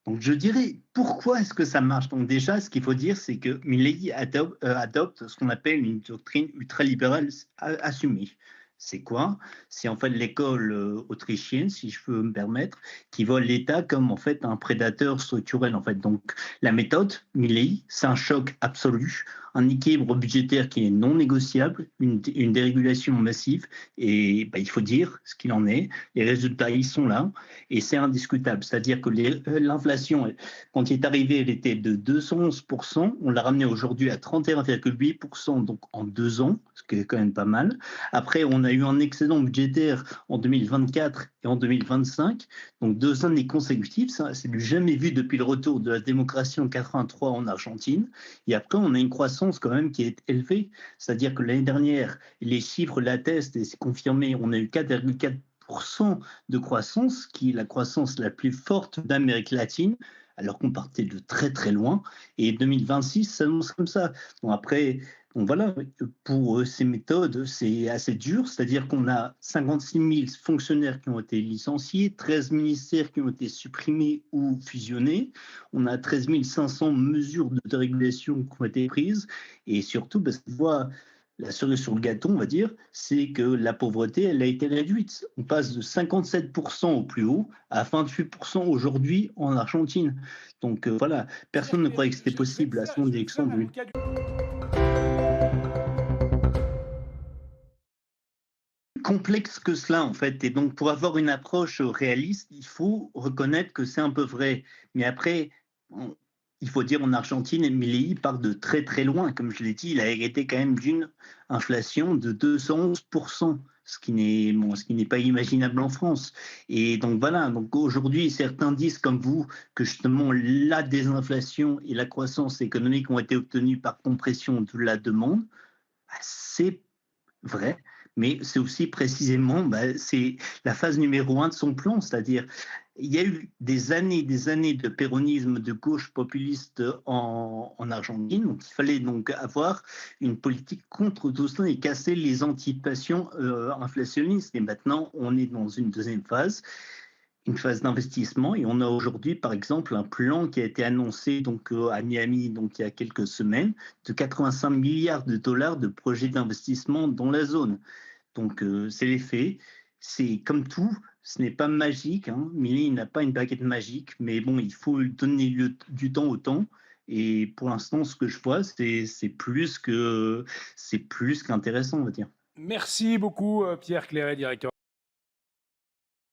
Donc je dirais, pourquoi est-ce que ça marche? Donc déjà, ce qu'il faut dire, c'est que Milley adopte ce qu'on appelle une doctrine ultralibérale assumée. C'est quoi? C'est en fait l'école autrichienne, si je peux me permettre, qui voit l'État comme en fait un prédateur structurel. En fait, donc la méthode Milley, c'est un choc absolu, un équilibre budgétaire qui est non négociable, une dérégulation massive, et bah, il faut dire ce qu'il en est. Les résultats, ils sont là. Et c'est indiscutable. C'est-à-dire que l'inflation, quand il est arrivé, elle était de 211%. On l'a ramené aujourd'hui à 31,8%, donc en 2 ans, ce qui est quand même pas mal. Après, on a eu un excédent budgétaire en 2024 et en 2025, donc 2 années consécutives. Ça, c'est du jamais vu depuis le retour de la démocratie en 83 en Argentine. Et après, on a une croissance quand même qui est élevée. C'est-à-dire que l'année dernière, les chiffres l'attestent et c'est confirmé, on a eu 4,4% de croissance, qui est la croissance la plus forte d'Amérique latine, alors qu'on partait de très très loin. Et 2026 s'annonce comme ça. Bon, après, bon, voilà, pour ces méthodes, c'est assez dur, c'est-à-dire qu'on a 56 000 fonctionnaires qui ont été licenciés, 13 ministères qui ont été supprimés ou fusionnés, on a 13 500 mesures de dérégulation qui ont été prises, et surtout, parce qu'on voit la cerise sur le gâteau, on va dire, c'est que la pauvreté, elle a été réduite. On passe de 57% au plus haut à 28% aujourd'hui en Argentine. Donc voilà, Pierre personne ne croyait Cléry, que c'était possible à son je vais me élection faire de l'avocat du complexe que cela en fait. Et donc pour avoir une approche réaliste, il faut reconnaître que c'est un peu vrai. Mais après, on- il faut dire en Argentine, Milei part de très très loin. Comme je l'ai dit, il a hérité quand même d'une inflation de 211%, ce qui n'est pas imaginable en France. Et donc voilà, donc aujourd'hui, certains disent comme vous que justement la désinflation et la croissance économique ont été obtenues par compression de la demande. Bah, c'est vrai, mais c'est aussi précisément, bah, c'est la phase numéro un de son plan, c'est-à-dire il y a eu des années de péronisme de gauche populiste en Argentine, donc il fallait donc avoir une politique contre tout cela et casser les anticipations inflationnistes. Et maintenant, on est dans une phase d'investissement, et on a aujourd'hui, par exemple, un plan qui a été annoncé donc à Miami, donc il y a quelques semaines, de 85 milliards de dollars de projets d'investissement dans la zone. Donc c'est les faits. C'est comme tout, ce n'est pas magique. Hein. Milei n'a pas une baguette magique, mais bon, il faut donner du temps au temps. Et pour l'instant, ce que je vois, c'est plus qu'intéressant, on va dire. Merci beaucoup, Pierre Cléry, directeur